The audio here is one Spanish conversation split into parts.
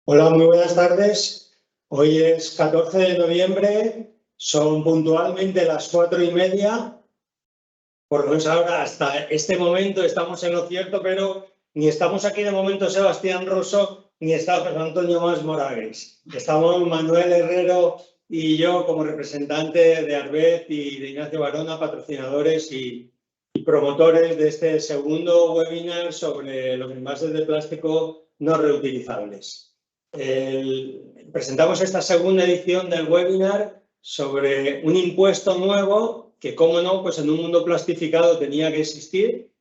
Hola, muy buenas tardes. Hoy es 14 de noviembre, son puntualmente las 4:30. Por lo menos ahora, hasta este momento, estamos en lo cierto, pero ni estamos aquí de momento Sebastián Rosso, ni está José Antonio Mas Moragues. Estamos Manuel Herrero y yo como representante de Arbet y de Ignacio Barona, patrocinadores y promotores de este segundo webinar sobre los envases de plástico no reutilizables. Presentamos esta segunda edición del webinar sobre un impuesto nuevo que, cómo no, pues en un mundo plastificado tenía que existir.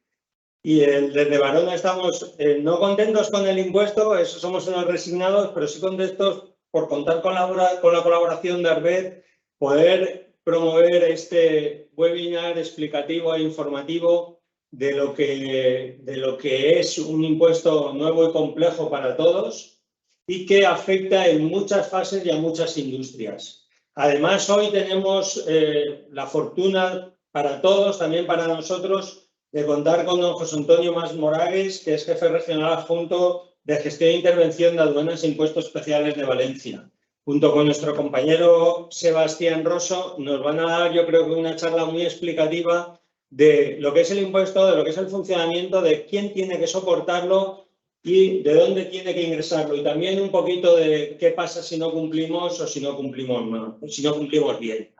Y desde Barona estamos no contentos con el impuesto, eso somos unos resignados, pero sí contentos por contar con la colaboración de Arbet, poder promover este webinar explicativo e informativo de lo que es un impuesto nuevo y complejo para todos y que afecta en muchas fases y a muchas industrias. Además, hoy tenemos la fortuna para todos, también para nosotros, de contar con don José Antonio Mas Moragues, que es jefe regional adjunto de Gestión e Intervención de Aduanas e Impuestos Especiales de Valencia. Junto con nuestro compañero Sebastián Rosso, nos van a dar, yo creo que una charla muy explicativa de lo que es el impuesto, de lo que es el funcionamiento, de quién tiene que soportarlo y de dónde tiene que ingresarlo. Y también un poquito de qué pasa si no cumplimos o si no cumplimos bien.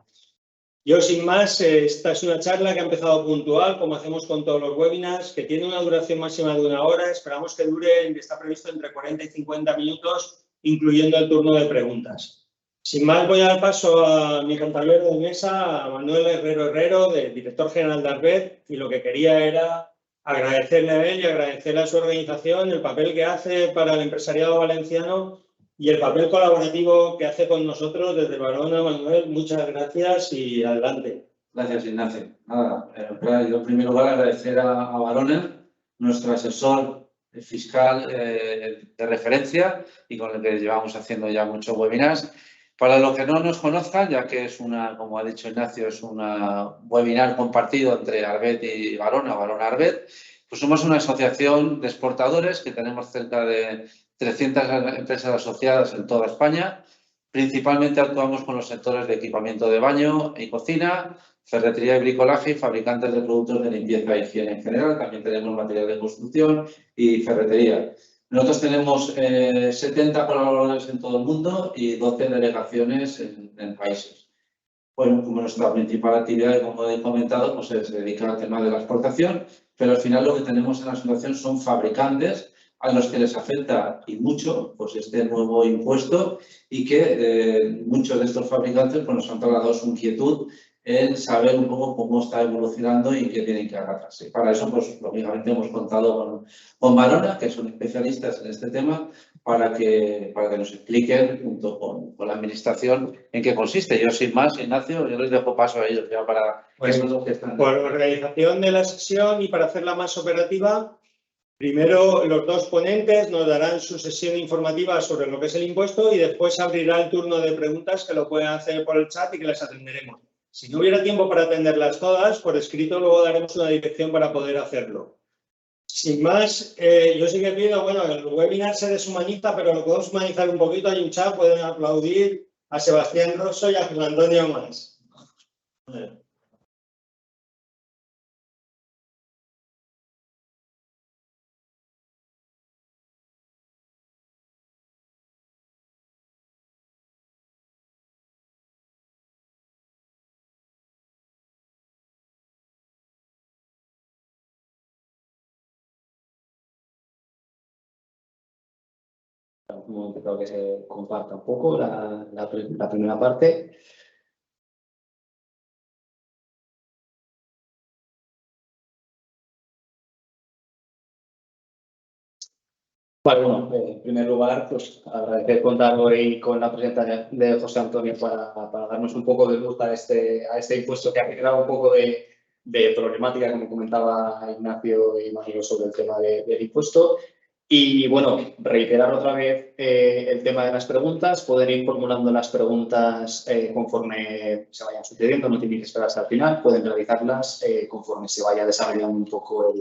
Yo, sin más, esta es una charla que ha empezado puntual, como hacemos con todos los webinars, que tiene una duración máxima de 1 hora. Esperamos que dure, está previsto entre 40 y 50 minutos, incluyendo el turno de preguntas. Sin más, voy a dar paso a mi compañero de mesa, a Manuel Herrero, director general de Arbet, y lo que quería era agradecerle a él y agradecerle a su organización el papel que hace para el empresariado valenciano y el papel colaborativo que hace con nosotros desde Barona. Manuel, muchas gracias y adelante. Gracias, Ignacio. Nada, yo en primer lugar agradecer a Barona, nuestro asesor fiscal de referencia y con el que llevamos haciendo ya muchos webinars. Para los que no nos conozcan, ya que es como ha dicho Ignacio, es un webinar compartido entre Arbet y Barona Arbet, pues somos una asociación de exportadores que tenemos cerca de 300 empresas asociadas en toda España. Principalmente actuamos con los sectores de equipamiento de baño y cocina, ferretería y bricolaje y fabricantes de productos de limpieza e higiene en general. También tenemos material de construcción y ferretería. Nosotros tenemos 70 colaboradores en todo el mundo y 12 delegaciones en países. Bueno, como nuestra principal actividad, como he comentado, pues se dedica al tema de la exportación, pero al final lo que tenemos en la asociación son fabricantes a los que les afecta y mucho pues este nuevo impuesto y que muchos de estos fabricantes pues, nos han trasladado su inquietud en saber un poco cómo está evolucionando y qué tienen que agarrarse. Para eso, pues lógicamente hemos contado con Barona, que son especialistas en este tema, para que nos expliquen junto con la administración en qué consiste. Yo, sin más, Ignacio, yo les dejo paso a ellos ya para que son los que están. Por organización de la sesión y para hacerla más operativa, primero los dos ponentes nos darán su sesión informativa sobre lo que es el impuesto y después abrirá el turno de preguntas que lo pueden hacer por el chat y que les atenderemos. Si no hubiera tiempo para atenderlas todas, por escrito luego daremos una dirección para poder hacerlo. Sin más, yo sí que pido, bueno, el webinar se deshumaniza, pero lo podemos humanizar un poquito. Hay un chat, pueden aplaudir a Sebastián Rosso y a José Antonio Mas. Un momento que se comparta un poco la primera parte. Vale, bueno, en primer lugar, pues agradecer contar hoy con la presencia de José Antonio para darnos un poco de luz a este impuesto que ha generado un poco de problemática, como comentaba Ignacio y Manuel, sobre el tema del impuesto. Y bueno, reiterar otra vez el tema de las preguntas. Pueden ir formulando las preguntas conforme se vayan sucediendo, no tienen que esperar hasta el final. Pueden realizarlas conforme se vaya desarrollando un poco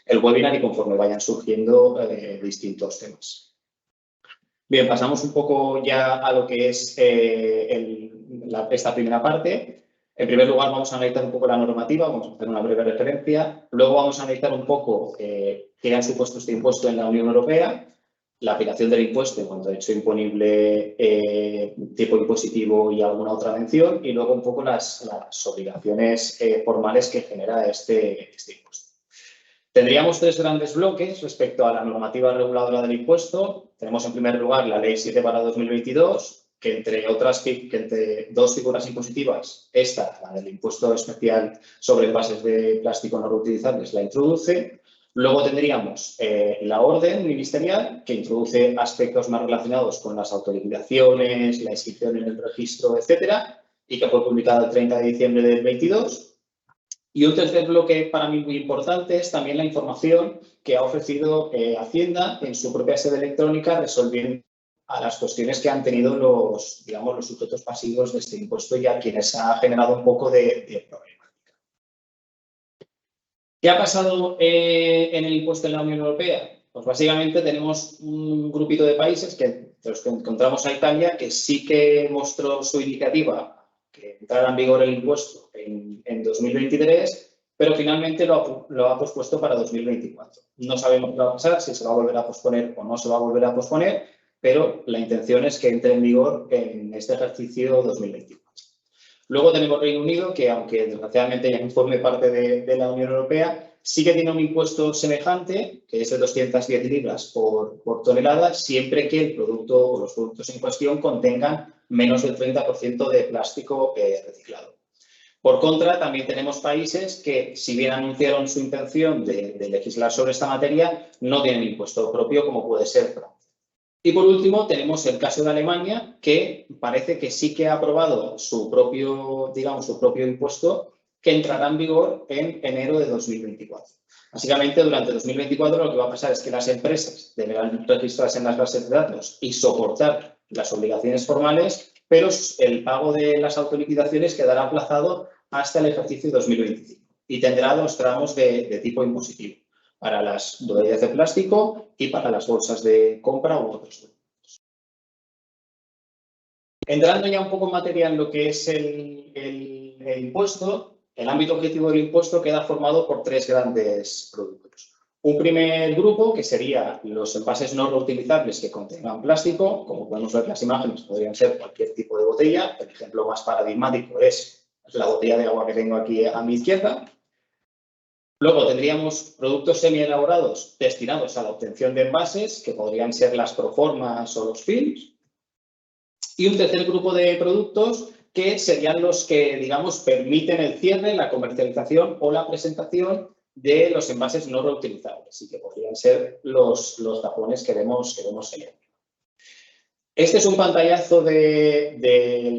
el webinar y conforme vayan surgiendo distintos temas. Bien, pasamos un poco ya a lo que es esta primera parte. En primer lugar, vamos a analizar un poco la normativa, vamos a hacer una breve referencia. Luego vamos a analizar un poco qué ha supuesto este impuesto en la Unión Europea, la aplicación del impuesto en cuanto a hecho imponible, tipo impositivo y alguna otra mención, y luego un poco las obligaciones formales que genera este impuesto. Tendríamos tres grandes bloques respecto a la normativa reguladora del impuesto. Tenemos en primer lugar la Ley 7/2022, que entre dos figuras impositivas, esta, la del impuesto especial sobre envases de plástico no reutilizables, la introduce. Luego tendríamos la orden ministerial, que introduce aspectos más relacionados con las autoliquidaciones, la inscripción en el registro, etcétera, y que fue publicada el 30 de diciembre del 22. Y un tercer bloque para mí muy importante es también la información que ha ofrecido Hacienda en su propia sede electrónica, resolviendo a las cuestiones que han tenido los sujetos pasivos de este impuesto y a quienes ha generado un poco de problemática. ¿Qué ha pasado en el impuesto en la Unión Europea? Pues básicamente tenemos un grupito de países, de los que encontramos a Italia, que sí que mostró su iniciativa que entrara en vigor el impuesto en 2023, pero finalmente lo ha pospuesto para 2024. No sabemos qué va a pasar, si se va a volver a posponer o no se va a volver a posponer, pero la intención es que entre en vigor en este ejercicio 2024. Luego tenemos Reino Unido, que aunque desgraciadamente ya no forme parte de la Unión Europea, sí que tiene un impuesto semejante, que es de 210 libras por tonelada, siempre que el producto o los productos en cuestión contengan menos del 30% de plástico reciclado. Por contra, también tenemos países que, si bien anunciaron su intención de legislar sobre esta materia, no tienen impuesto propio, como puede ser Francia. Y por último, tenemos el caso de Alemania, que parece que sí que ha aprobado su propio impuesto, que entrará en vigor en enero de 2024. Básicamente, durante 2024 lo que va a pasar es que las empresas deberán registrarse en las bases de datos y soportar las obligaciones formales, pero el pago de las autoliquidaciones quedará aplazado hasta el ejercicio 2025 y tendrá dos tramos de tipo impositivo, para las botellas de plástico y para las bolsas de compra u otros productos. Entrando ya un poco en materia en lo que es el impuesto, el ámbito objetivo del impuesto queda formado por tres grandes productos. Un primer grupo, que sería los envases no reutilizables que contengan plástico, como podemos ver en las imágenes, podrían ser cualquier tipo de botella. El ejemplo más paradigmático es la botella de agua que tengo aquí a mi izquierda. Luego tendríamos productos semi-elaborados destinados a la obtención de envases, que podrían ser las proformas o los films. Y un tercer grupo de productos que serían los que, digamos, permiten el cierre, la comercialización o la presentación de los envases no reutilizables y que podrían ser los tapones que vemos en el. Este es un pantallazo de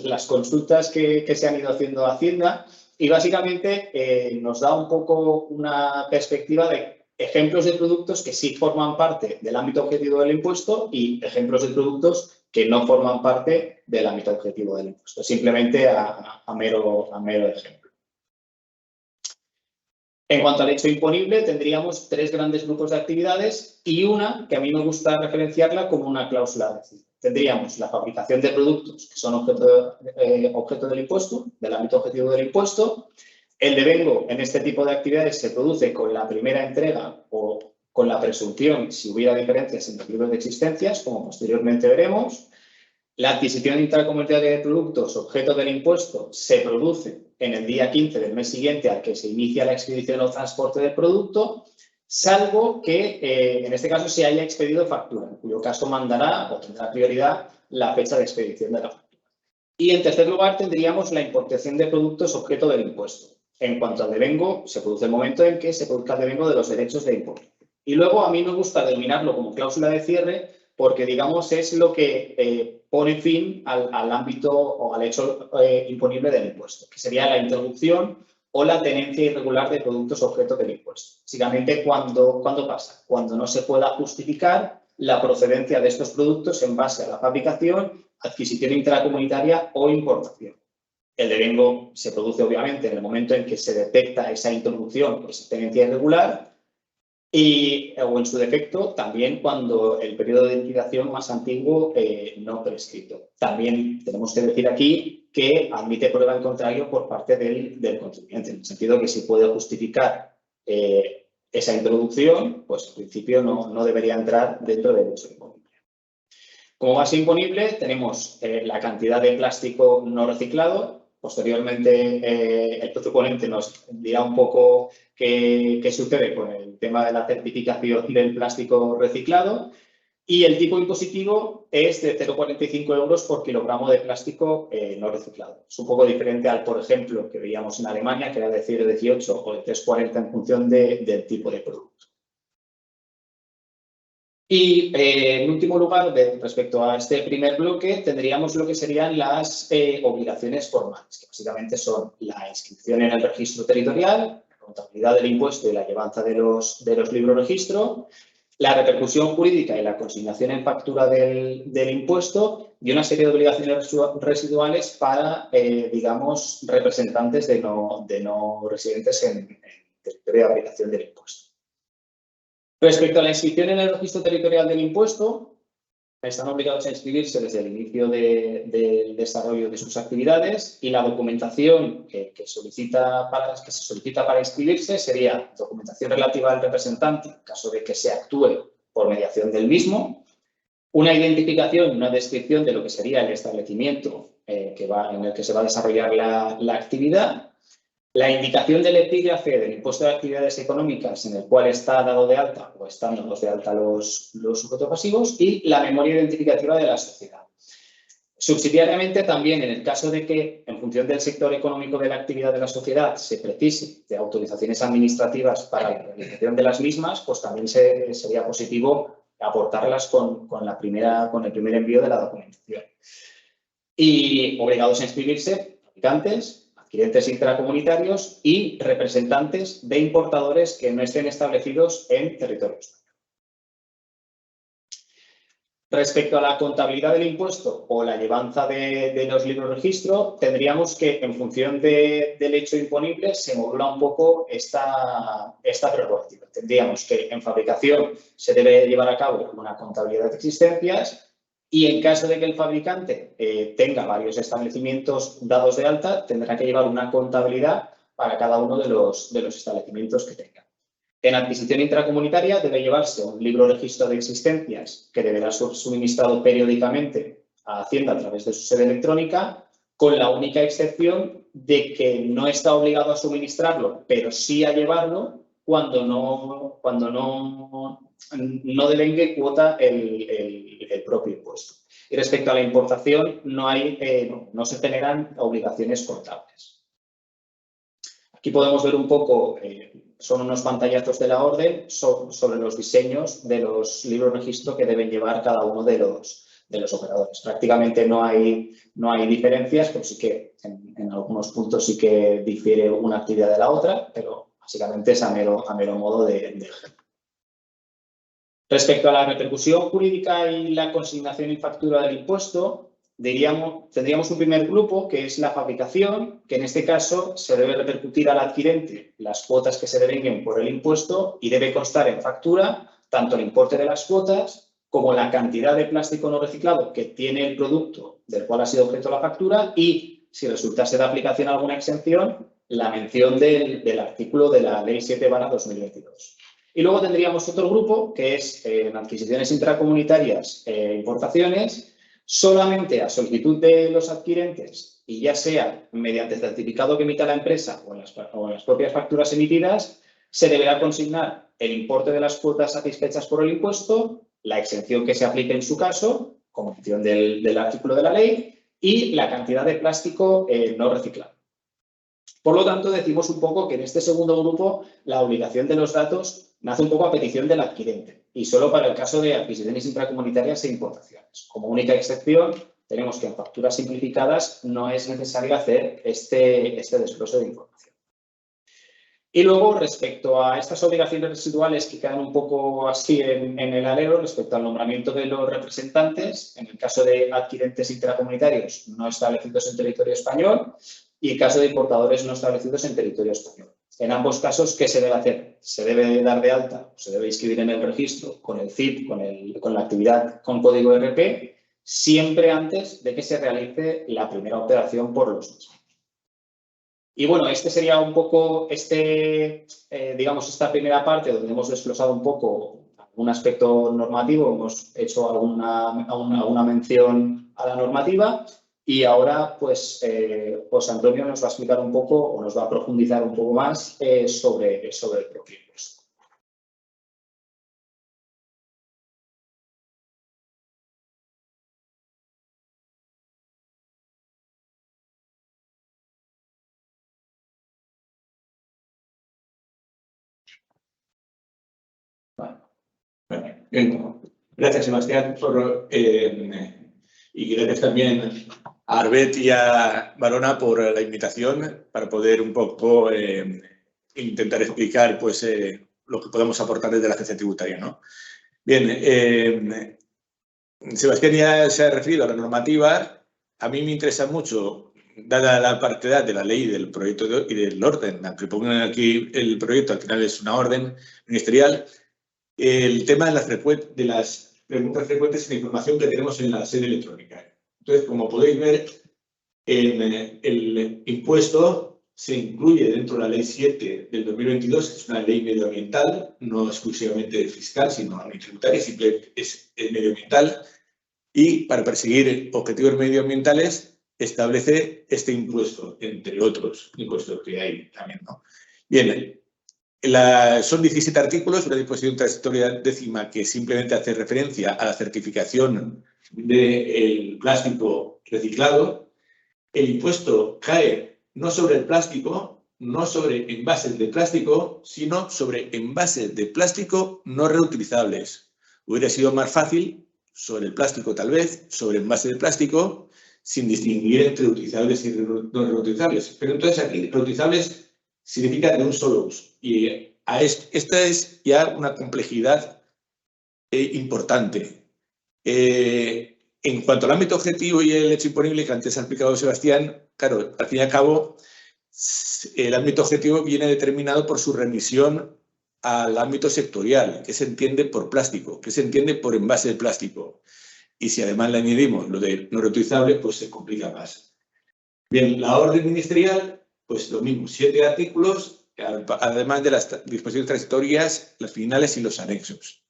las consultas que se han ido haciendo a Hacienda y básicamente nos da un poco una perspectiva de ejemplos de productos que sí forman parte del ámbito objetivo del impuesto y ejemplos de productos que no forman parte del ámbito objetivo del impuesto, simplemente a mero ejemplo. En cuanto al hecho imponible, tendríamos tres grandes grupos de actividades y una que a mí me gusta referenciarla como una cláusula de cierre. Tendríamos la fabricación de productos que son objeto del impuesto, del ámbito objetivo del impuesto. El devengo en este tipo de actividades se produce con la primera entrega o con la presunción si hubiera diferencias en los libros de existencias, como posteriormente veremos. La adquisición intracomunitaria de productos objeto del impuesto se produce en el día 15 del mes siguiente al que se inicia la expedición o transporte del producto, salvo que en este caso se haya expedido factura, en cuyo caso mandará o tendrá prioridad la fecha de expedición de la factura. Y en tercer lugar tendríamos la importación de productos objeto del impuesto. En cuanto al devengo, se produce el momento en que se produzca el devengo de los derechos de importación. Y luego a mí me gusta denominarlo como cláusula de cierre porque, digamos, es lo que pone fin al ámbito o al hecho imponible del impuesto, que sería la introducción o la tenencia irregular de productos objeto del impuesto. Básicamente, ¿cuándo pasa? Cuando no se pueda justificar la procedencia de estos productos en base a la fabricación, adquisición intracomunitaria o importación. El devengo se produce, obviamente, en el momento en que se detecta esa introducción o esa tenencia irregular o en su defecto, también cuando el periodo de liquidación más antiguo no prescrito. También tenemos que decir aquí que admite prueba en contrario por parte del contribuyente, en el sentido que si puede justificar esa introducción, pues en principio no debería entrar dentro del hecho imponible. Como base imponible tenemos la cantidad de plástico no reciclado. Posteriormente, el proponente nos dirá un poco qué sucede con el tema de la certificación del plástico reciclado. Y el tipo impositivo es de 0,45 euros por kilogramo de plástico no reciclado. Es un poco diferente al, por ejemplo, que veíamos en Alemania, que era de 0,18 o de 3,40 en función del tipo de producto. Y en último lugar, respecto a este primer bloque, tendríamos lo que serían las obligaciones formales, que básicamente son la inscripción en el registro territorial, la contabilidad del impuesto y la llevanza de los libros registro, la repercusión jurídica y la consignación en factura del impuesto y una serie de obligaciones residuales para, digamos, representantes de no residentes en territorio de aplicación del impuesto. Respecto a la inscripción en el registro territorial del impuesto, están obligados a inscribirse desde el inicio del desarrollo de sus actividades y la documentación que se solicita para inscribirse sería documentación relativa al representante en caso de que se actúe por mediación del mismo, una identificación y una descripción de lo que sería el establecimiento en el que se va a desarrollar la actividad, la indicación del epígrafe del impuesto de actividades económicas en el cual está dado de alta o están dados de alta los sujetos pasivos y la memoria identificativa de la sociedad. Subsidiariamente, también en el caso de que, en función del sector económico de la actividad de la sociedad, se precise de autorizaciones administrativas para la realización de las mismas, pues también sería positivo aportarlas con el primer envío de la documentación. Y obligados a inscribirse fabricantes, adquirentes intracomunitarios y representantes de importadores que no estén establecidos en territorio español. Respecto a la contabilidad del impuesto o la llevanza de los libros registro, tendríamos que, en función del hecho imponible, se modula un poco esta prerrogativa. Tendríamos que en fabricación se debe llevar a cabo una contabilidad de existencias y en caso de que el fabricante tenga varios establecimientos dados de alta, tendrá que llevar una contabilidad para cada uno de los establecimientos que tenga. En adquisición intracomunitaria debe llevarse un libro registro de existencias que deberá ser suministrado periódicamente a Hacienda a través de su sede electrónica, con la única excepción de que no está obligado a suministrarlo, pero sí a llevarlo cuando no devengue cuota el propio impuesto. Y respecto a la importación, no se generan obligaciones contables. Aquí podemos ver un poco, son unos pantallazos de la orden sobre los diseños de los libros registro que deben llevar cada uno de los operadores. Prácticamente no hay diferencias, pero sí que en algunos puntos sí que difiere una actividad de la otra, pero básicamente es a mero modo de ejemplo. Respecto a la repercusión jurídica y la consignación y factura del impuesto, tendríamos un primer grupo que es la fabricación, que en este caso se debe repercutir al adquirente las cuotas que se devenguen por el impuesto y debe constar en factura tanto el importe de las cuotas como la cantidad de plástico no reciclado que tiene el producto del cual ha sido objeto la factura y, si resultase de aplicación alguna exención, la mención del artículo de la Ley 7/2022. Y luego tendríamos otro grupo que es en adquisiciones intracomunitarias e importaciones, solamente a solicitud de los adquirentes y ya sea mediante el certificado que emita la empresa o en las propias facturas emitidas, se deberá consignar el importe de las cuotas satisfechas por el impuesto, la exención que se aplique en su caso, como mención del artículo de la ley, y la cantidad de plástico no reciclado. Por lo tanto, decimos un poco que en este segundo grupo la obligación de los datos nace un poco a petición del adquirente y solo para el caso de adquisiciones intracomunitarias e importaciones. Como única excepción, tenemos que en facturas simplificadas no es necesario hacer este desglose de información. Y luego, respecto a estas obligaciones residuales que quedan un poco así en el alero, respecto al nombramiento de los representantes, en el caso de adquirentes intracomunitarios no establecidos en territorio español y en caso de importadores no establecidos en territorio español. En ambos casos, ¿qué se debe hacer? Se debe dar de alta, se debe inscribir en el registro con el CIP, con la actividad con código RP, siempre antes de que se realice la primera operación por los mismos. Y bueno, este sería un poco, digamos, esta primera parte donde hemos desglosado un poco algún aspecto normativo, hemos hecho alguna mención a la normativa y ahora, pues, José Antonio nos va a explicar un poco o nos va a profundizar un poco más sobre el propio impuesto. Bien, gracias Sebastián y gracias también a Arbet y a Varona por la invitación para poder un poco intentar explicar pues, lo que podemos aportar desde la agencia tributaria, ¿no? Bien, Sebastián ya se ha referido a la normativa. A mí me interesa mucho, dada la partidad de la ley del proyecto y del orden, aunque pongan aquí el proyecto, al final es una orden ministerial, el tema de las preguntas frecuentes en la información que tenemos en la sede electrónica. Entonces, como podéis ver, el impuesto se incluye dentro de la Ley 7 del 2022, que es una ley medioambiental, no exclusivamente fiscal, sino tributaria, simplemente es medioambiental, y para perseguir objetivos medioambientales establece este impuesto, entre otros impuestos que hay también, ¿no? Bien, son 17 artículos, una disposición transitoria décima que simplemente hace referencia a la certificación del plástico reciclado. El impuesto cae no sobre el plástico, no sobre envases de plástico, sino sobre envases de plástico no reutilizables. Hubiera sido más fácil sobre el plástico tal vez, sobre envases de plástico, sin distinguir entre reutilizables y no reutilizables. Pero entonces aquí reutilizables significa de un solo uso. Y esta es ya una complejidad importante. En cuanto al ámbito objetivo y el hecho imponible que antes ha explicado Sebastián, claro, al fin y al cabo, el ámbito objetivo viene determinado por su remisión al ámbito sectorial, que se entiende por plástico, que se entiende por envase de plástico. Y si además le añadimos lo de no reutilizable, pues se complica más. Bien, la orden ministerial, pues lo mismo, 7 artículos, además de las disposiciones transitorias, las finales y los anexos.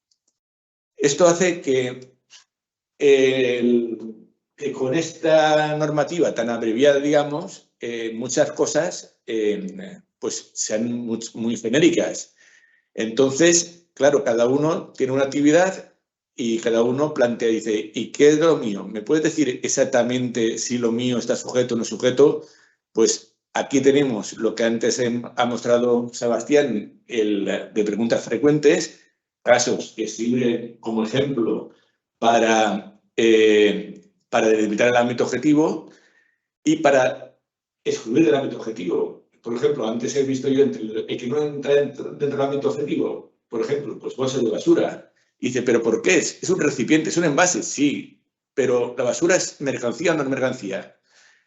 Esto hace que con esta normativa tan abreviada, digamos, muchas cosas pues sean muy genéricas. Entonces, claro, cada uno tiene una actividad y cada uno plantea, dice, ¿y qué es lo mío? ¿Me puedes decir exactamente si lo mío está sujeto o no sujeto? Pues aquí tenemos lo que antes ha mostrado Sebastián, de preguntas frecuentes, casos que sirven como ejemplo para delimitar el ámbito objetivo y para excluir del ámbito objetivo. Por ejemplo, antes he visto yo el que no entra dentro del ámbito objetivo, por ejemplo, pues bolsas de basura. Y dice, ¿pero por qué es? Es un recipiente, es un envase, sí, pero la basura es mercancía o no es mercancía.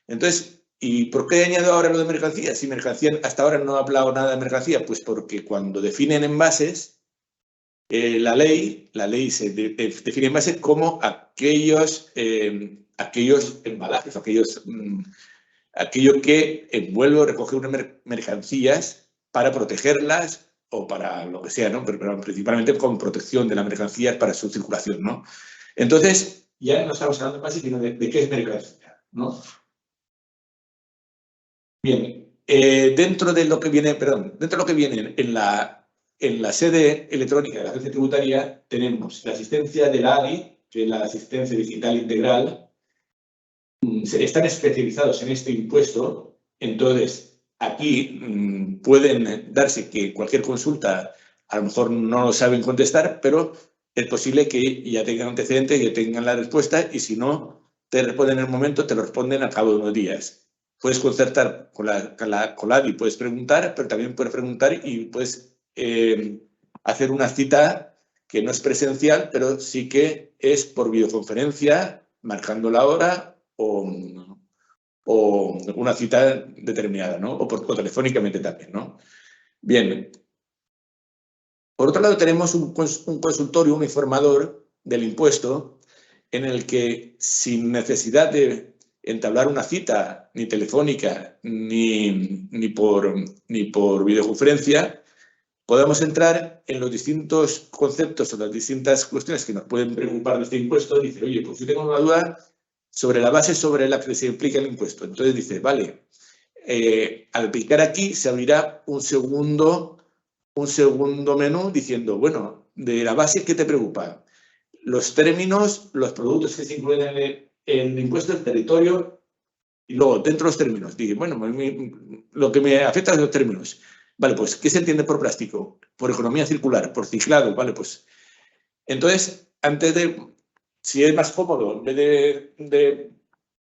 Entonces, ¿y por qué añado ahora lo de mercancía? Si mercancía, hasta ahora no he hablado nada de mercancía, pues porque cuando definen envases, la ley se define envases como aquellos embalajes, aquello que envuelve o recoge unas mercancías para protegerlas o para lo que sea, ¿no? Pero principalmente con protección de las mercancías para su circulación, ¿no? Entonces, ya no estamos hablando más sino de qué es mercancía, ¿no? Bien, dentro de lo que viene en la sede electrónica de la agencia tributaria tenemos la asistencia de la ADI, que es la asistencia digital integral. Están especializados en este impuesto, entonces aquí pueden darse que cualquier consulta a lo mejor no lo saben contestar, pero es posible que ya tengan antecedentes, que tengan la respuesta y si no te responden en el momento, te lo responden al cabo de unos días. Puedes concertar con la ADI, puedes preguntar, pero también puedes preguntar y puedes hacer una cita que no es presencial, pero sí que es por videoconferencia, marcando la hora o una cita determinada, ¿no? O telefónicamente también, ¿no? Bien. Por otro lado, tenemos un consultorio, un informador del impuesto, en el que, sin necesidad de entablar una cita, ni telefónica, ni por videoconferencia, podemos entrar en los distintos conceptos o las distintas cuestiones que nos pueden preocupar de este impuesto. Dice, oye, pues yo tengo una duda sobre la base sobre la que se implica el impuesto. Entonces dice, vale, al clicar aquí se abrirá un segundo menú diciendo, bueno, de la base, ¿qué te preocupa? Los términos, los productos que se incluyen en el impuesto, el territorio, y luego dentro de los términos. Dije, bueno, lo que me afecta es los términos. Vale, pues, ¿qué se entiende por plástico? Por economía circular, por ciclado, vale, pues. Entonces, si es más cómodo, en vez de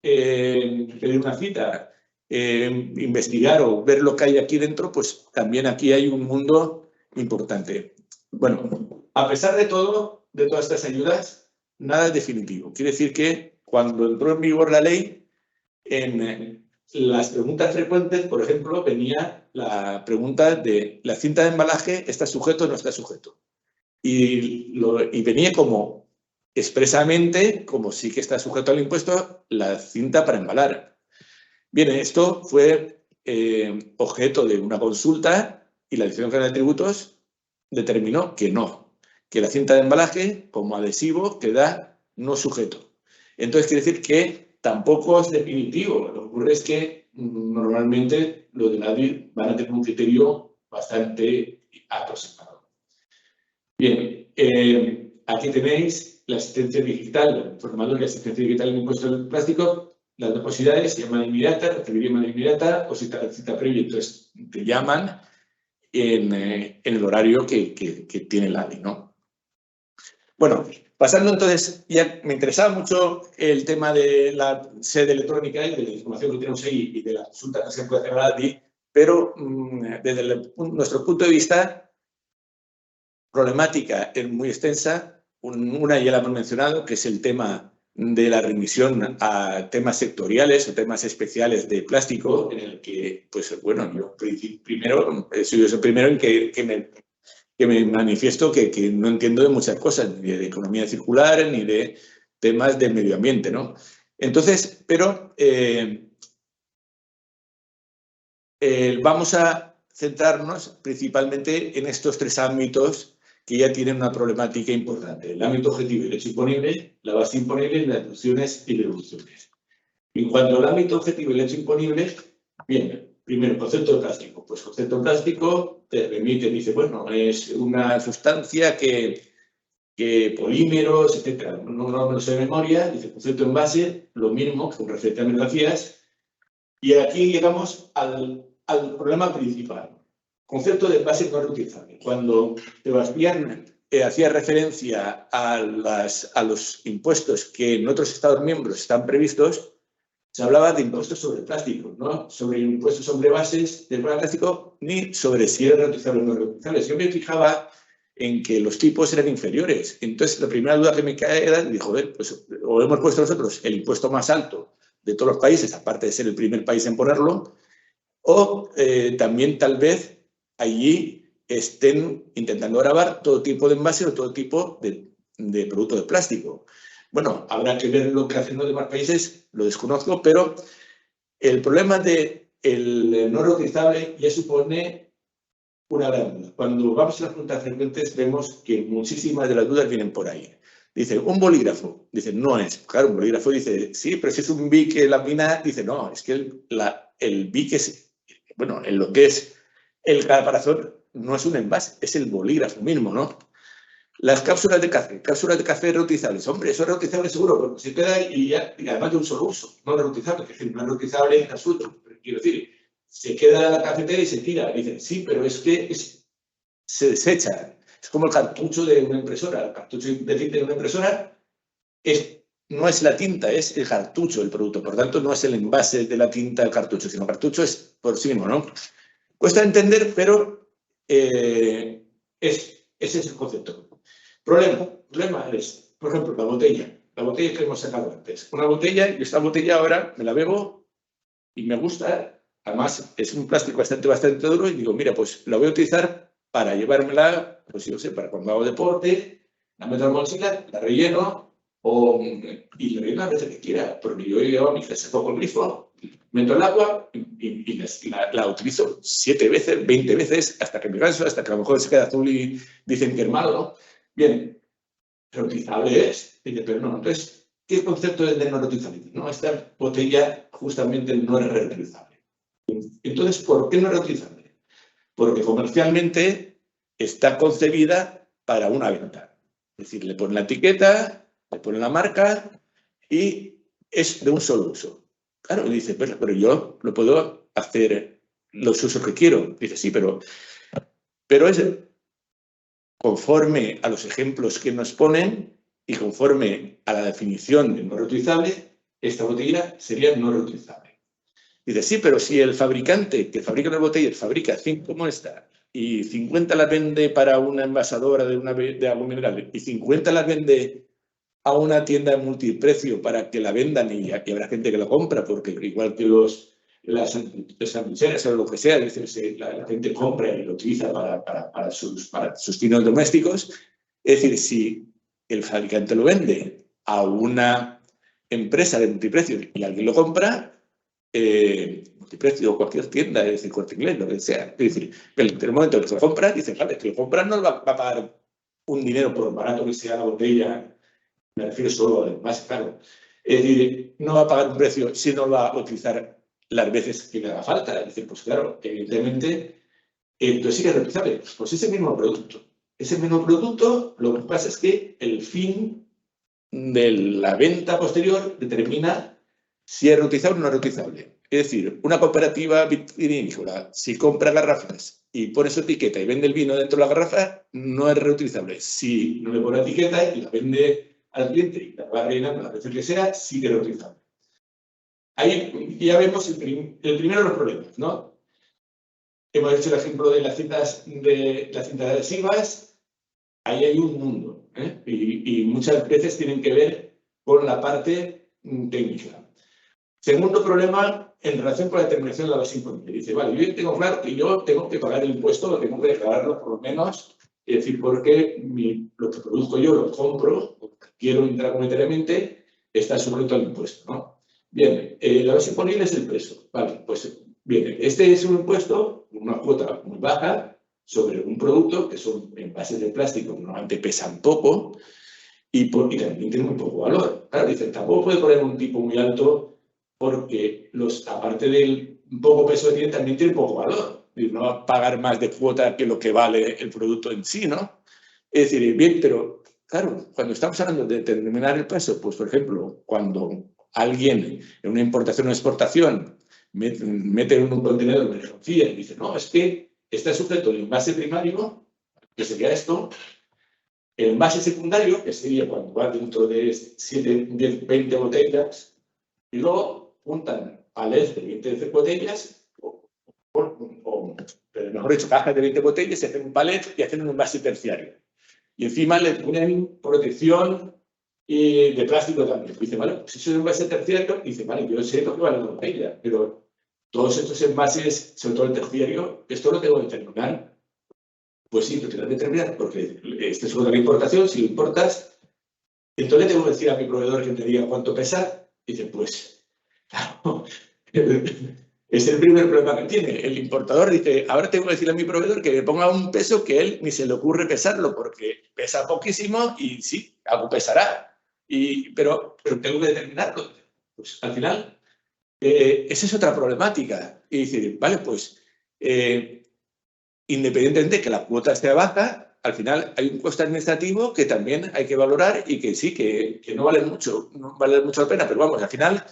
pedir una cita, investigar o ver lo que hay aquí dentro, pues también aquí hay un mundo importante. Bueno, a pesar de todo, de todas estas ayudas, nada es definitivo. Quiere decir que cuando entró en vigor la ley, en las preguntas frecuentes, por ejemplo, venía la pregunta de ¿la cinta de embalaje está sujeto o no está sujeto? Y venía como expresamente, como sí que está sujeto al impuesto, la cinta para embalar. Bien, esto fue objeto de una consulta y la Dirección General de Tributos determinó que no, que la cinta de embalaje, como adhesivo, queda no sujeto. Entonces, quiere decir que tampoco es definitivo. Lo que ocurre es que normalmente los de la DIR van a tener un criterio bastante aproximado. Bien, aquí tenéis la asistencia digital, el informador de asistencia digital en impuesto del plástico. Las dos posibilidades, llamada inmediata, recibir llamada inmediata o cita previa. Entonces, te llaman en el horario que tiene la ADI, ¿no? Bueno, pasando entonces, ya me interesaba mucho el tema de la sede electrónica y de la información que tenemos ahí y de la consulta que se puede hacer a la ADI, pero desde nuestro punto de vista, problemática es muy extensa. Una ya la hemos mencionado, que es el tema de la remisión a temas sectoriales o temas especiales de plástico, en el que, pues bueno, yo primero, soy el primero en que me manifiesto que no entiendo de muchas cosas, ni de economía circular, ni de temas de medio ambiente, ¿no? Entonces, pero vamos a centrarnos principalmente en estos tres ámbitos que ya tienen una problemática importante. El ámbito objetivo y el hecho imponible, la base imponible y las deducciones y devoluciones. En cuanto al ámbito objetivo y el hecho imponible, bien, primero, concepto de plástico. Pues concepto de plástico te remite, dice, bueno, es una sustancia que polímeros, etcétera, no me lo sé de memoria, dice concepto en base, lo mismo que con referencia a mercancías. Y aquí llegamos al problema principal. Concepto de base no reutilizable. Cuando Sebastián hacía referencia a los impuestos que en otros Estados miembros están previstos, se hablaba de impuestos sobre el plástico, no sobre impuestos sobre bases del plástico, ni sobre si era reutilizable o no reutilizable. Yo me fijaba en que los tipos eran inferiores. Entonces, la primera duda que me cae era, dijo, pues o hemos puesto nosotros el impuesto más alto de todos los países, aparte de ser el primer país en ponerlo, o también tal vez allí estén intentando grabar todo tipo de envases o todo tipo de productos de plástico. Bueno, habrá que ver lo que hacen los demás países, lo desconozco, pero el problema del no reutilizable ya supone una gran duda. Cuando vamos a las preguntas frecuentes vemos que muchísimas de las dudas vienen por ahí. Dice, un bolígrafo. Dice, no es. Claro, un bolígrafo dice, sí, pero si es un BIC laminado, dice, no, es que el BIC es, bueno, en lo que es el caparazón no es un envase, es el bolígrafo mismo, ¿no? Las cápsulas de café reutilizables. Hombre, eso es reutilizable seguro, porque se queda y además de un solo uso, no reutilizable, que es decir, no es reutilizable en absoluto. Quiero decir, se queda la cafetera y se tira. Dicen, sí, pero es que se desecha. Es como el cartucho de una impresora. El cartucho de tinta de una impresora no es la tinta, es el cartucho del producto. Por tanto, no es el envase de la tinta del cartucho, sino el cartucho es por sí mismo, ¿no? Cuesta entender, pero ese es el concepto. Problema es, por ejemplo, la botella. La botella que hemos sacado antes. Una botella, y esta botella ahora me la bebo y me gusta, además es un plástico bastante duro, y digo, mira, pues la voy a utilizar para llevármela, pues yo sé, para cuando hago deporte, la meto en la mochila, la relleno, y la relleno a veces que quiera, porque yo llevo a mi casa, cojo el grifo, meto el agua y la utilizo 7 veces, 20 veces, hasta que me canso, hasta que a lo mejor se queda azul y dicen que es malo, ¿no? Bien, reutilizable es, pero no, entonces, ¿qué concepto es de no reutilizable? No, esta botella justamente no es reutilizable. Entonces, ¿por qué no es reutilizable? Porque comercialmente está concebida para una venta. Es decir, le ponen la etiqueta, le ponen la marca y es de un solo uso. Claro, y dice, pero yo lo puedo hacer los usos que quiero. Dice, sí, pero es conforme a los ejemplos que nos ponen y conforme a la definición de no reutilizable, esta botella sería no reutilizable. Dice, sí, pero si el fabricante que fabrica las botellas fabrica 5 como esta y 50 las vende para una envasadora de agua mineral y 50 las vende a una tienda de multiprecio para que la vendan y habrá gente que lo compra, porque igual que las sandwicheras o lo que sea, la gente compra y lo utiliza para sus finos domésticos. Es decir, si el fabricante lo vende a una empresa de multiprecio y alguien lo compra, multiprecio o cualquier tienda, es decir, Corte Inglés, lo que sea. Es decir, en el momento que se lo compra, dice, vale, que lo compra no va a pagar un dinero por barato que sea la botella, me refiero solo al más caro. Es decir, no va a pagar un precio si no lo va a utilizar las veces que le haga falta. Es decir, pues claro, evidentemente, entonces sí que es reutilizable. Pues ese mismo producto. Ese mismo producto, lo que pasa es que el fin de la venta posterior determina si es reutilizable o no es reutilizable. Es decir, una cooperativa vitivinícola, si compra garrafas y pone su etiqueta y vende el vino dentro de la garrafa, no es reutilizable. Si no le pone etiqueta y la vende al cliente y la va rellenando las veces que sea, sí que es reutilizable. Ahí ya vemos el primero de los problemas, ¿no? Hemos hecho el ejemplo de las cintas adhesivas. Ahí hay un mundo, ¿eh? Y muchas veces tienen que ver con la parte técnica. Segundo problema, en relación con la determinación de la base imponible. Dice, vale, yo tengo claro que yo tengo que pagar el impuesto, o tengo que declararlo por lo menos, es decir, porque lo que produzco yo lo compro, o quiero intracomunitariamente, está sujeto al impuesto, ¿no? Bien, la base imponible es el peso. Vale, pues bien, este es un impuesto, una cuota muy baja, sobre un producto que son envases de plástico que normalmente pesan poco y también tienen muy poco valor. Claro, dicen, tampoco puede poner un tipo muy alto porque aparte del poco peso que tiene, también tiene poco valor. No va a pagar más de cuota que lo que vale el producto en sí, ¿no? Es decir, bien, pero claro, cuando estamos hablando de determinar el peso, pues por ejemplo, cuando alguien en una importación o exportación mete en un contenedor de mercancía y dice, no, es que está sujeto al envase primario, que sería esto, el envase secundario, que sería cuando va dentro de 7, 10, 20 botellas, y luego juntan palés de 20 botellas, o mejor dicho, cajas de 20 botellas, y hacen un palet y hacen un envase terciario. Y encima le ponen protección de plástico también. Dice, vale, pues eso es un envase terciario. Dice, vale, yo sé lo que vale la botella, pero todos estos envases, sobre todo el terciario, esto lo tengo que determinar. Pues sí, lo tengo que determinar, porque este es otra importación, si lo importas, entonces tengo que decir a mi proveedor que te diga cuánto pesa. Dice, pues, claro, es el primer problema que tiene. El importador dice, ahora tengo que decirle a mi proveedor que me ponga un peso que él ni se le ocurre pesarlo, porque pesa poquísimo y sí, algo pesará. Pero tengo que determinarlo. Pues al final, esa es otra problemática. Y decir, vale, pues, independientemente de que la cuota sea baja, al final hay un coste administrativo que también hay que valorar y que sí, que no vale mucho la pena, pero vamos, al final,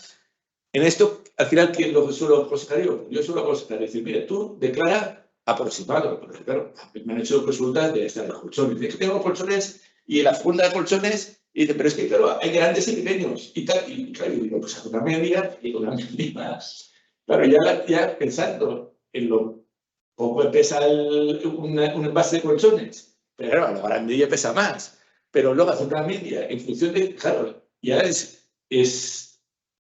en esto, al final, ¿qué es lo que suelo aconsejar yo? Yo suelo aconsejar decir, mira, tú declara aproximado, porque claro, me han hecho consultas de estas colchones. Dice, tengo colchones y la funda de colchones, y dice, pero es que claro, hay grandes y pequeños y tal, y claro, yo digo, pues haz una media y una media. Claro, ya pensando en lo poco pesa un envase de colchones, pero claro, a lo grande ya pesa más. Pero luego hacer una media en función de, claro, ya es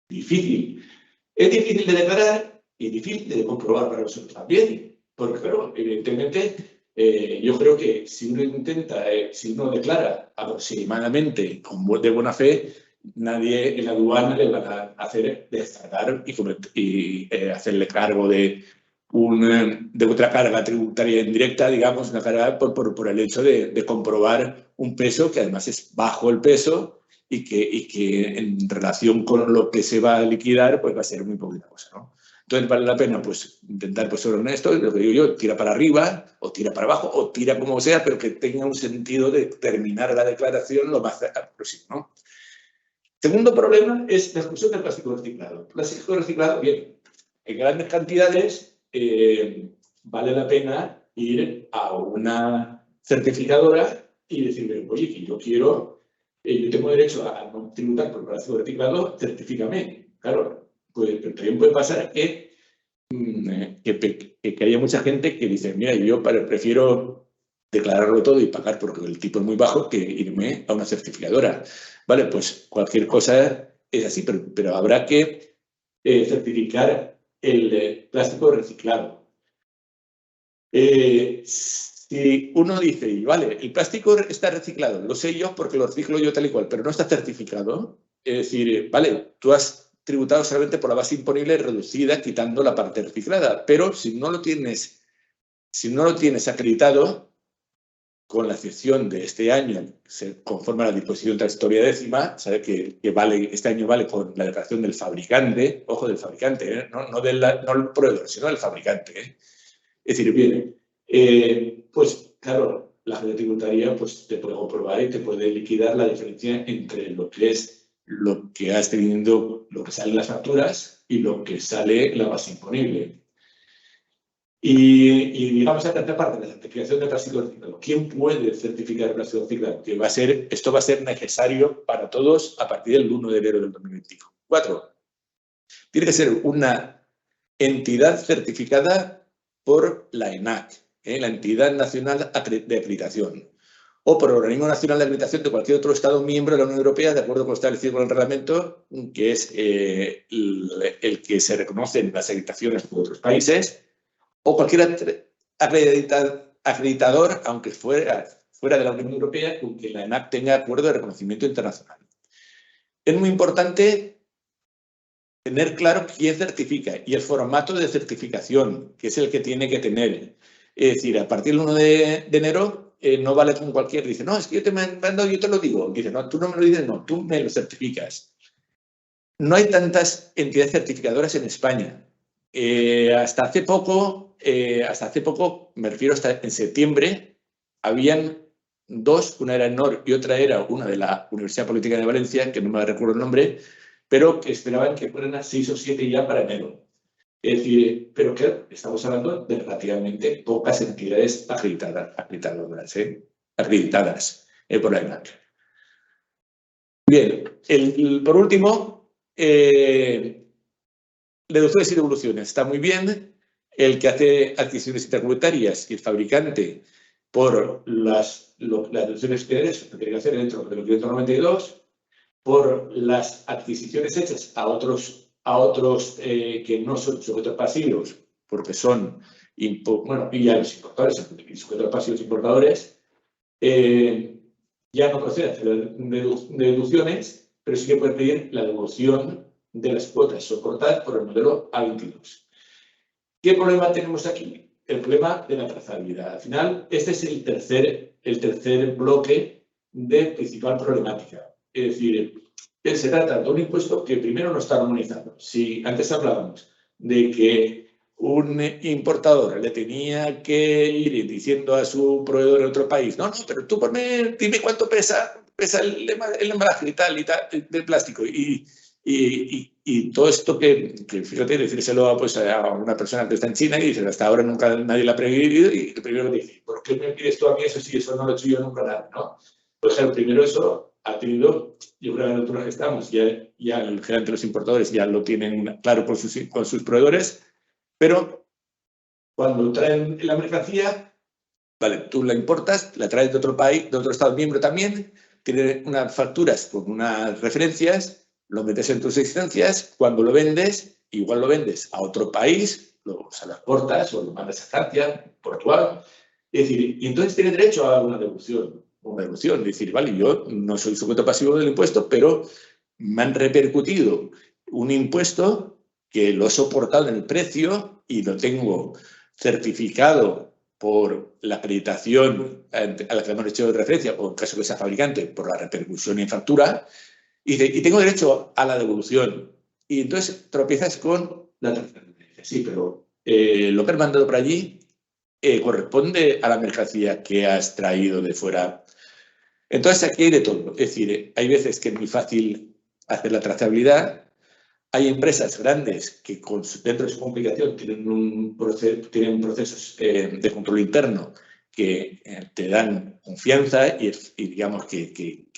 difícil. Es difícil de declarar y difícil de comprobar para nosotros también. Porque, claro, evidentemente, yo creo que si uno intenta, si uno declara aproximadamente de buena fe, nadie en la aduana le va a hacer descargar y hacerle cargo de otra carga tributaria indirecta, digamos, una carga por el hecho de comprobar un peso que además es bajo el peso y que en relación con lo que se va a liquidar, pues va a ser muy poquita cosa, ¿no? Entonces vale la pena pues intentar pues, ser honesto, lo que digo yo, tira para arriba o tira para abajo o tira como sea, pero que tenga un sentido de terminar la declaración lo más próximo, ¿no? Segundo problema es la exclusión del plástico reciclado. Plástico reciclado, bien, en grandes cantidades vale la pena ir a una certificadora y decirle, oye, que yo tengo derecho a no tributar por plástico reciclado, certifícame. Claro, pues también puede pasar que haya mucha gente que dice, mira, yo prefiero declararlo todo y pagar porque el tipo es muy bajo que irme a una certificadora. Vale, pues cualquier cosa es así, pero habrá que certificar el plástico reciclado. Si uno dice, vale, el plástico está reciclado, lo sé yo porque lo reciclo yo tal y cual, pero no está certificado, es decir, vale, tú has tributado solamente por la base imponible reducida quitando la parte reciclada, pero si no lo tienes acreditado, con la excepción de este año, conforme a la disposición transitoria décima, sabe que este año vale con la declaración del fabricante, ojo, del fabricante, no el proveedor, sino del fabricante. Es decir, bien, pues claro, la agencia tributaria pues, te puede comprobar y te puede liquidar la diferencia entre lo que has tenido, lo que salen las facturas y lo que sale la base imponible. Y digamos la tercera parte, la certificación de plástico reciclado. ¿Quién puede certificar el plástico reciclado? Esto va a ser necesario para todos a partir del 1 de enero del 2024. Tiene que ser una entidad certificada por la ENAC, la Entidad Nacional de Acreditación, o por el Organismo Nacional de Acreditación de cualquier otro Estado miembro de la Unión Europea, de acuerdo con lo establecido con el reglamento, que es el que se reconoce en las acreditaciones de otros países, o cualquier acreditador, aunque fuera de la Unión Europea, con que la ENAC tenga acuerdo de reconocimiento internacional. Es muy importante tener claro quién certifica y el formato de certificación, que es el que tiene que tener. Es decir, a partir del 1 de enero no vale con cualquier. Dice, no, es que yo te mando, yo te lo digo. Dice, no, tú no me lo dices, no, tú me lo certificas. No hay tantas entidades certificadoras en España. Hasta hace poco, me refiero hasta en septiembre, habían dos, una era el NOR y otra era una de la Universidad Política de Valencia, que no me recuerdo el nombre, pero que esperaban que fueran a 6 o 7 ya para enero. Es decir, pero que estamos hablando de relativamente pocas entidades acreditadas por la ENAC. Bien, por último, deducciones y devoluciones. Está muy bien el que hace adquisiciones intercomunitarias y el fabricante por las deducciones que tiene que hacer dentro del 592, por las adquisiciones hechas a otros que no son sujetos pasivos, porque son, y a los importadores, y sujetos pasivos importadores, ya no procede a hacer deducciones, pero sí que puede pedir la devolución de las cuotas soportadas por el modelo A22. ¿Qué problema tenemos aquí? El problema de la trazabilidad. Al final, este es el tercer bloque de principal problemática. Es decir, se trata de un impuesto que primero no está armonizado. Si antes hablábamos de que un importador le tenía que ir diciendo a su proveedor en otro país, no, pero tú dime cuánto pesa el embalaje y tal, del plástico. Y todo esto que fíjate, decírselo pues, a una persona que está en China y dice, hasta ahora nunca nadie la ha pedido, y el primero dice, ¿por qué me pides tú a mí eso si eso no lo he hecho yo nunca nada? ¿No? Pues claro, primero eso ha tenido, yo creo que en la altura que estamos, ya el gerente de los importadores ya lo tienen claro con sus proveedores, pero cuando traen la mercancía, vale, tú la importas, la traes de otro país, de otro Estado miembro también, tiene unas facturas con unas referencias, lo metes en tus existencias, cuando lo vendes, igual lo vendes a otro país, o sea, lo exportas o lo mandas a Francia, Portugal. Es decir, y entonces tiene derecho a una devolución. Una devolución, es decir, vale, yo no soy sujeto pasivo del impuesto, pero me han repercutido un impuesto que lo he soportado en el precio y lo tengo certificado por la acreditación a la que hemos hecho de referencia, o en caso que sea fabricante, por la repercusión en factura, y tengo derecho a la devolución. Y entonces tropiezas con la transferencia. Sí, pero lo que has mandado por allí corresponde a la mercancía que has traído de fuera. Entonces aquí hay de todo. Es decir, hay veces que es muy fácil hacer la trazabilidad. Hay empresas grandes que dentro de su complicación tienen procesos de control interno que te dan confianza y digamos que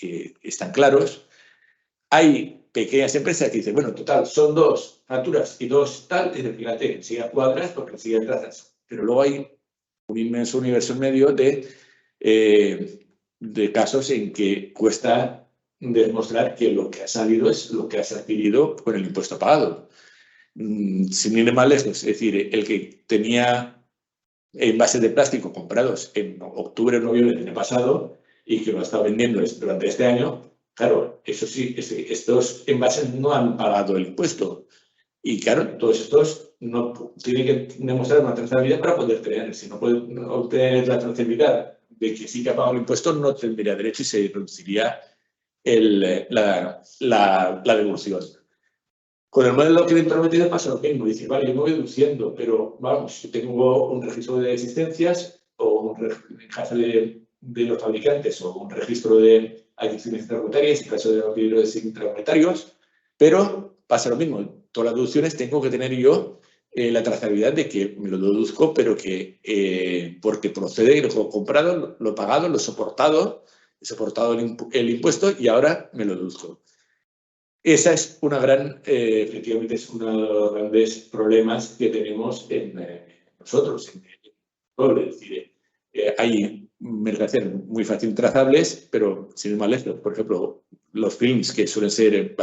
están claros. Hay pequeñas empresas que dicen, bueno, total, son 2 facturas y 2 tal, y fíjate, enseguida cuadras porque enseguida trazas. Pero luego hay un inmenso universo en medio de casos en que cuesta demostrar que lo que ha salido es lo que has adquirido con el impuesto pagado. Sin ir más lejos, es decir, el que tenía envases de plástico comprados en octubre o noviembre del año pasado y que lo ha estado vendiendo durante este año, claro, eso sí, estos envases no han pagado el impuesto. Y claro, todos estos no tienen que demostrar una trazabilidad para poder tener. Si no pueden obtener la trazabilidad de que sí que ha pagado el impuesto, no tendría derecho y se produciría la devolución. Con el modelo que he prometido pasa lo mismo. Dice, vale, yo me voy deduciendo, pero vamos, si tengo un registro de existencias o en caso de los fabricantes o un registro de adicciones intracomunitarias en caso de los libros intracomunitarios, pero pasa lo mismo. Todas las deducciones tengo que tener yo la trazabilidad de que me lo deduzco, pero que porque procede, lo he comprado, lo he pagado, lo he soportado el impuesto y ahora me lo deduzco. Esa es una efectivamente es uno de los grandes problemas que tenemos nosotros. Es decir, hay mercancías muy fácil trazables, pero sin ir más lejos. Por ejemplo, los films, que suelen ser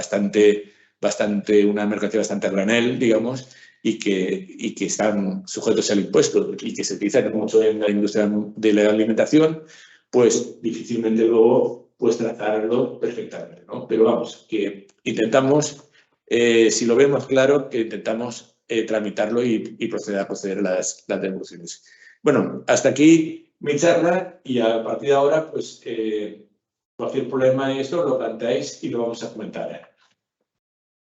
una mercancía bastante a granel, digamos, y que están sujetos al impuesto y que se utilizan mucho en la industria de la alimentación, pues difícilmente luego puedes trazarlo perfectamente, ¿no? Pero vamos, que intentamos, si lo vemos claro, que intentamos tramitarlo y proceder a las devoluciones. Bueno, hasta aquí mi charla y a partir de ahora, pues cualquier problema en esto lo planteáis y lo vamos a comentar.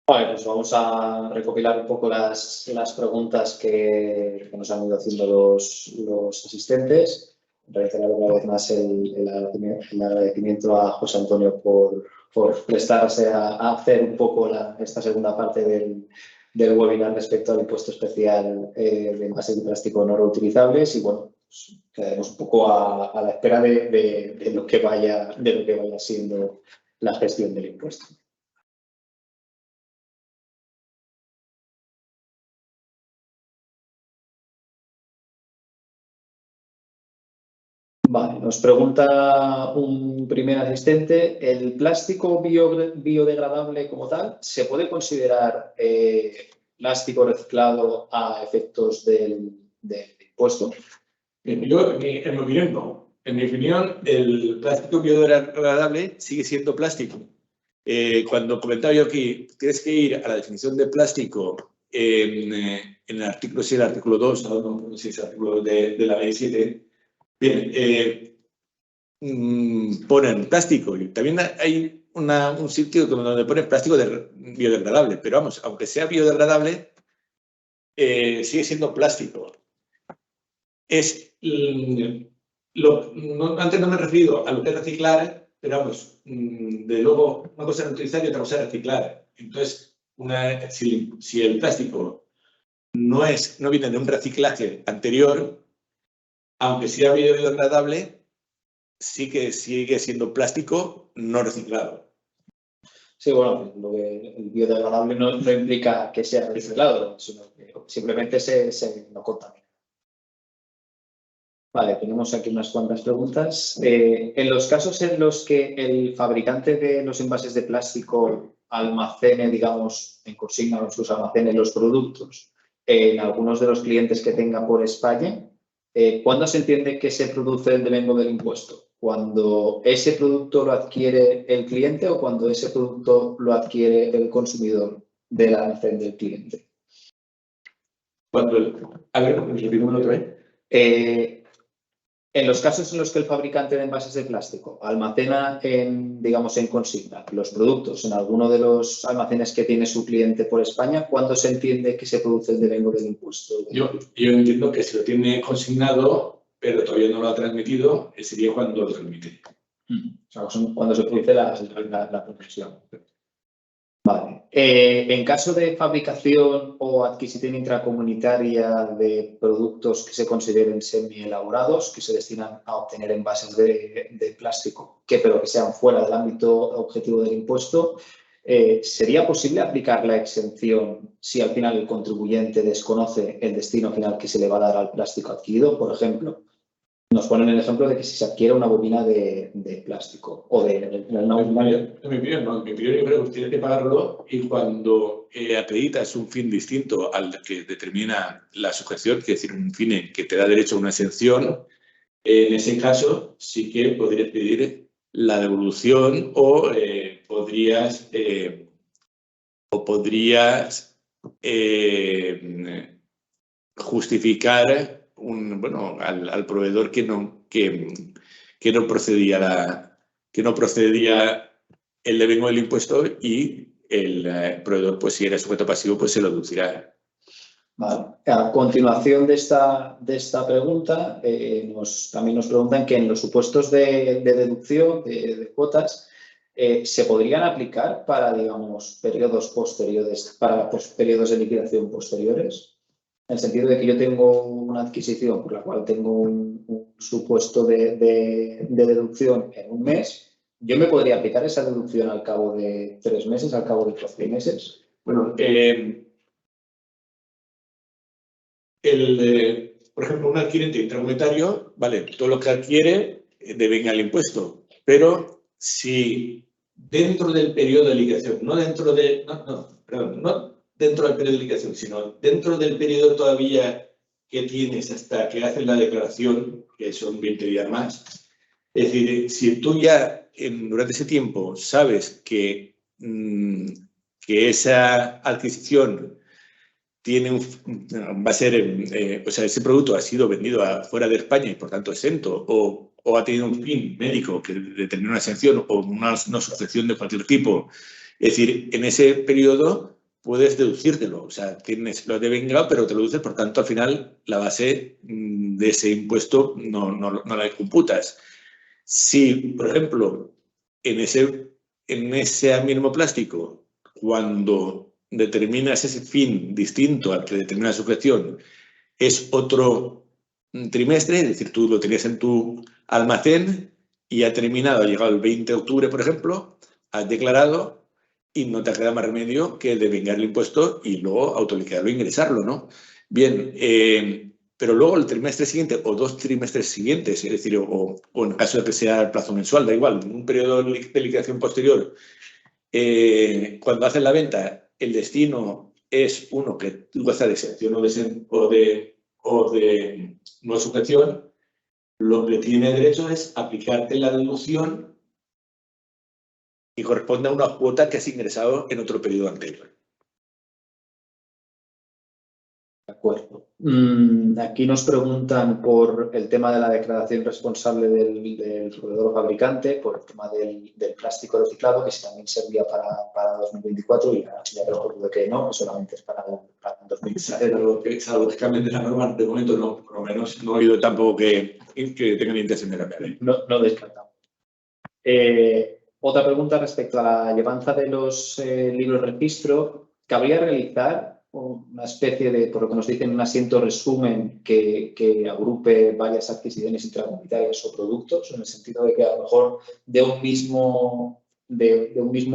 Vale, pues vamos a recopilar un poco las preguntas que nos han ido haciendo los asistentes. Reiterar una vez más el agradecimiento a José Antonio por prestarse a hacer un poco esta segunda parte del webinar respecto al impuesto especial de envases de plástico no reutilizables y bueno, pues quedaremos un poco a la espera de lo que vaya siendo la gestión del impuesto. Vale, nos pregunta un primer asistente, ¿el plástico biodegradable como tal se puede considerar plástico reciclado a efectos del impuesto? Yo, en mi opinión, no. En mi opinión, el plástico biodegradable sigue siendo plástico. Cuando comentaba yo aquí, tienes que ir a la definición de plástico en el artículo, si el artículo 2, no sé si es el artículo 2 de la ley 7. Bien, ponen plástico y también hay un sitio donde ponen plástico biodegradable, pero vamos, aunque sea biodegradable, sigue siendo plástico. Antes no me he referido a lo que es reciclar, pero vamos, de luego una cosa es utilizar y otra cosa es reciclar. Entonces, si el plástico no viene de un reciclaje anterior, aunque sea biodegradable, sí que sigue siendo plástico no reciclado. Sí, bueno, el biodegradable no implica que sea reciclado, sino que simplemente se no contamina. Vale, tenemos aquí unas cuantas preguntas. En los casos en los que el fabricante de los envases de plástico almacene, digamos, en consigna en sus almacenes los productos en algunos de los clientes que tenga por España, ¿cuándo se entiende que se produce el devengo del impuesto? ¿Cuando ese producto lo adquiere el cliente o cuando ese producto lo adquiere el consumidor del almacén del cliente? A ver, repetimos otra vez. En los casos en los que el fabricante de envases de plástico almacena digamos, en consigna los productos en alguno de los almacenes que tiene su cliente por España, ¿cuándo se entiende que se produce el devengo del impuesto? Yo entiendo que si lo tiene consignado, pero todavía no lo ha transmitido, sería cuando lo transmite. O sea, cuando se produce la producción. Vale. En caso de fabricación o adquisición intracomunitaria de productos que se consideren semi-elaborados, que se destinan a obtener envases de plástico, pero que sean fuera del ámbito objetivo del impuesto, ¿sería posible aplicar la exención si al final el contribuyente desconoce el destino final que se le va a dar al plástico adquirido? Por ejemplo, nos ponen el ejemplo de que si se adquiere una bobina de plástico o de una bobina de... En mi opinión, yo creo que tienes que pagarlo y cuando acreditas un fin distinto al que determina la sujeción, es decir, un fin que te da derecho a una exención, en ese caso sí que podrías pedir la devolución o podrías justificar al proveedor que no procedía el devengo del impuesto y el proveedor, pues si era sujeto pasivo, pues se lo deducirá. Vale. A continuación de esta pregunta, también nos preguntan que en los supuestos de deducción de cuotas se podrían aplicar para, digamos, periodos posteriores, para periodos de liquidación posteriores. En el sentido de que yo tengo una adquisición por la cual tengo un supuesto de deducción en un mes, ¿yo me podría aplicar esa deducción al cabo de 3 meses, al cabo de 12 meses? Bueno, por ejemplo, un adquirente intracomunitario, vale, todo lo que adquiere devenga el impuesto, pero si dentro del periodo de liquidación, no dentro del periodo de liquidación, sino dentro del periodo todavía que tienes hasta que haces la declaración, que son 20 días más. Es decir, si tú ya durante ese tiempo sabes que esa adquisición va a ser, o sea, ese producto ha sido vendido fuera de España y por tanto exento, o ha tenido un fin médico que determina una exención o una sujeción de cualquier tipo. Es decir, en ese periodo puedes deducírtelo, o sea, lo has devengado, pero te lo deduces, por tanto, al final la base de ese impuesto no la computas. Si, por ejemplo, en ese mismo plástico, cuando determinas ese fin distinto al que determina la sujeción, es otro trimestre, es decir, tú lo tenías en tu almacén y ha terminado, ha llegado el 20 de octubre, por ejemplo, has declarado y no te queda más remedio que devengar el impuesto y luego autoliquidarlo e ingresarlo, ¿no? Bien, pero luego el trimestre siguiente o 2 trimestres siguientes, es decir, o en caso de que sea el plazo mensual, da igual, en un periodo de liquidación posterior, cuando haces la venta, el destino es uno que goza de exención o de no sujeción, lo que tiene derecho es aplicarte la deducción y corresponde a una cuota que has ingresado en otro periodo anterior. De acuerdo. Aquí nos preguntan por el tema de la declaración responsable del proveedor o fabricante, por el tema del plástico reciclado, que si también servía para 2024 y ya recuerdo que no, que solamente es para 2023. Salvo que cambien de la norma, de momento no, por lo menos no he oído tampoco que tengan intención de cambiar. No descartamos. Otra pregunta respecto a la llevanza de los libros de registro. ¿Cabría realizar una especie de, por lo que nos dicen, un asiento resumen que agrupe varias adquisiciones intracomunitarias o productos, en el sentido de que a lo mejor de un mismo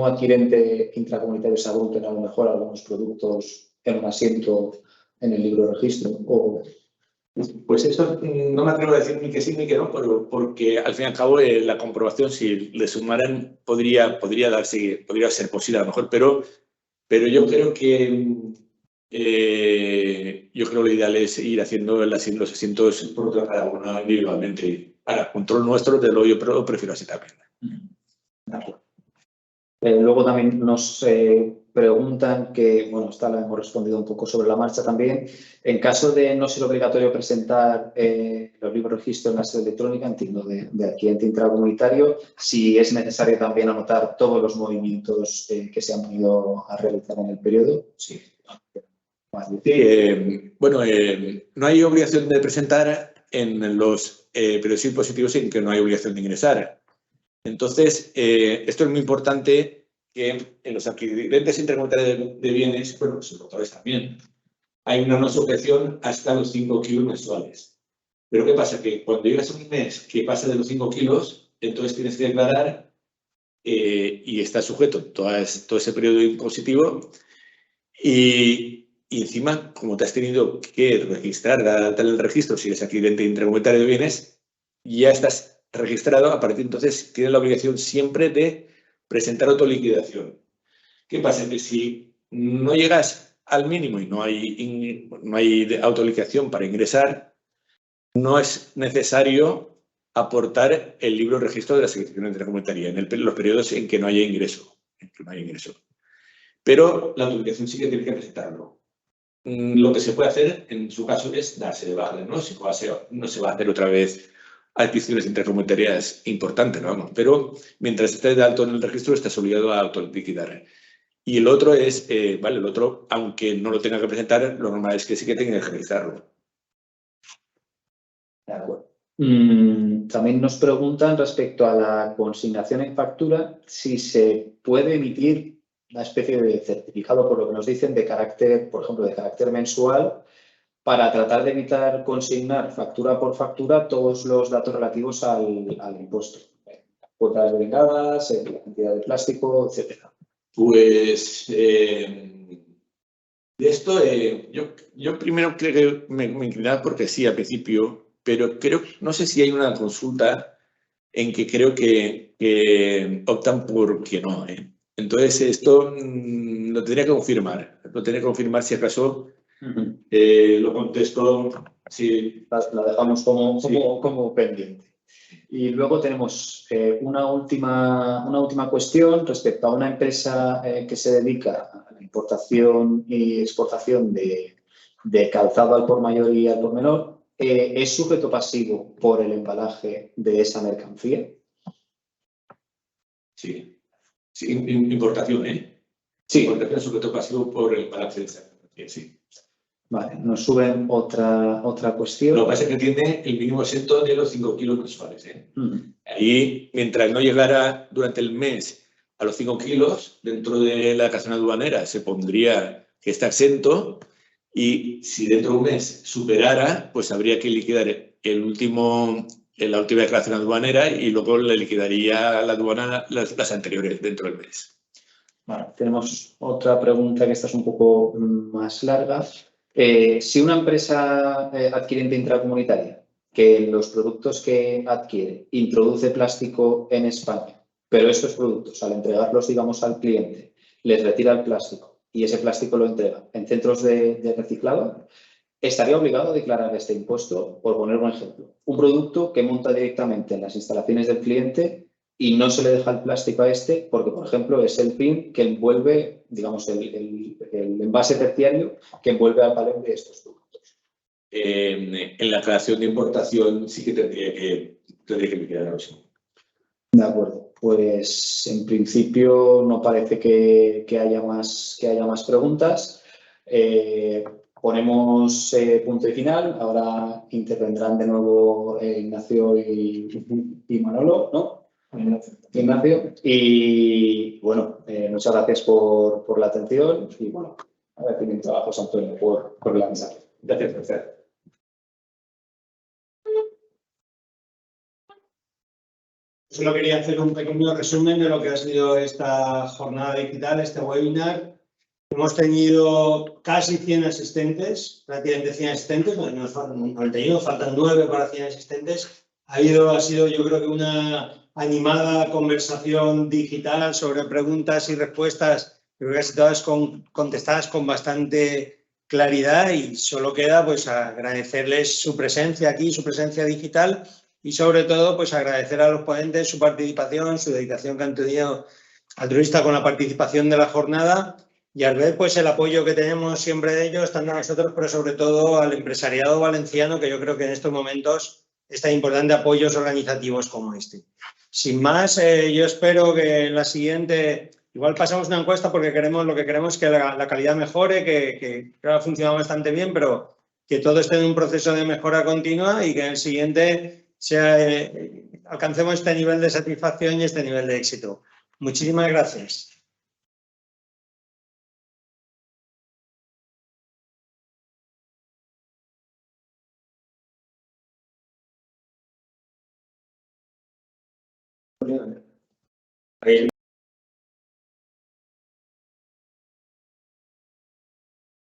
adquirente intracomunitario se agrupen a lo mejor algunos productos en un asiento en el libro de registro? Pues eso no me atrevo a decir ni que sí ni que no, porque al fin y al cabo la comprobación, si le sumaran, podría ser posible a lo mejor, pero yo creo que lo ideal es ir haciendo los asientos por cada uno individualmente. Para control nuestro, de lo yo prefiero así también. Luego también nos preguntan que, bueno, esta la hemos respondido un poco sobre la marcha también. En caso de no ser obligatorio presentar los libros de registro en la sede electrónica, entiendo, de adquirente intracomunitario, si es necesario también anotar todos los movimientos que se han ido a realizar en el periodo. Sí. Bueno, no hay obligación de presentar en los periodos impositivos en que no hay obligación de ingresar. Entonces, esto es muy importante, que en los adquirentes intercomunitarios de bienes, bueno, los promotores también, hay una no sujeción hasta los 5 kilos mensuales. Pero ¿qué pasa? Que cuando llegas a un mes que pasa de los 5 kilos, entonces tienes que declarar y está sujeto todo ese periodo impositivo y encima, como te has tenido que registrar, dar alta en el registro, si eres adquirente intracomunitario de bienes, ya estás registrado. A partir de entonces tienes la obligación siempre de presentar autoliquidación. ¿Qué pasa? Que si no llegas al mínimo y no hay autoliquidación para ingresar, no es necesario aportar el libro de registro de la secretaría intracomunitaria en los periodos en que no haya ingreso. Pero la autoliquidación sí que tiene que presentarlo. Lo que se puede hacer en su caso es darse de baja, ¿no? No se va a hacer otra vez adquisiciones intracomunitarias importantes, ¿no? Pero mientras estés de alto en el registro, estás obligado a autoliquidar. Y el otro es, el otro, aunque no lo tenga que presentar, lo normal es que sí que tenga que registrarlo. De acuerdo. También nos preguntan respecto a la consignación en factura, si se puede emitir una especie de certificado, por lo que nos dicen, de carácter, por ejemplo, de carácter mensual, para tratar de evitar consignar factura por factura todos los datos relativos al impuesto. Cuotas devengadas, la cantidad de plástico, etc. Pues de esto yo primero creo que me inclinaba porque sí al principio, pero no sé si hay una consulta en que creo que optan por que no. Entonces esto lo tendría que confirmar si acaso. Lo contesto, sí. La dejamos como pendiente. Y luego tenemos una última cuestión respecto a una empresa que se dedica a la importación y exportación de calzado al por mayor y al por menor. ¿Es sujeto pasivo por el embalaje de esa mercancía? Sí. Sí, importación, ¿eh? Sí. Importación sujeto pasivo por el embalaje de esa mercancía, sí. Vale, nos suben otra cuestión. Lo que pasa es que tiene el mínimo exento de los 5 kilos mensuales. Ahí, mientras no llegara durante el mes a los 5 kilos, dentro de la declaración aduanera se pondría que está exento, y si dentro de un mes superara, pues habría que liquidar la última declaración aduanera y luego le liquidaría a la aduana las anteriores dentro del mes. Vale, tenemos otra pregunta que esta es un poco más larga. Si una empresa adquirente intracomunitaria que en los productos que adquiere introduce plástico en España, pero estos productos al entregarlos, digamos, al cliente, les retira el plástico y ese plástico lo entrega en centros de reciclado, estaría obligado a declarar este impuesto. Por poner un ejemplo, un producto que monta directamente en las instalaciones del cliente y no se le deja el plástico a este porque, por ejemplo, es el film que envuelve, digamos, el envase terciario que envuelve al palé de estos productos. En la aclaración de importación sí que tendría que liquidar eso. De acuerdo. Pues en principio no parece que haya más preguntas. Ponemos punto y final. Ahora intervendrán de nuevo Ignacio y Manolo, ¿no? Ignacio. Y bueno, muchas gracias por la atención y bueno, agradecimiento a José Antonio por la mensaje. Gracias. Solo quería hacer un pequeño resumen de lo que ha sido esta jornada digital, este webinar. Hemos tenido casi 100 asistentes, prácticamente 100 asistentes, bueno, nos faltan 91, faltan 9 para 100 asistentes. Ha sido yo creo que una animada conversación digital sobre preguntas y respuestas, creo que casi todas contestadas con bastante claridad, y solo queda pues agradecerles su presencia aquí, su presencia digital, y sobre todo pues agradecer a los ponentes su participación, su dedicación que han tenido altruista con la participación de la jornada, y al ver pues el apoyo que tenemos siempre de ellos, tanto a nosotros, pero sobre todo al empresariado valenciano, que yo creo que en estos momentos es tan importante apoyos organizativos como este. Sin más, yo espero que en la siguiente, igual pasamos una encuesta porque lo que queremos es que la calidad mejore, que creo que ha funcionado bastante bien, pero que todo esté en un proceso de mejora continua y que en el siguiente alcancemos este nivel de satisfacción y este nivel de éxito. Muchísimas gracias.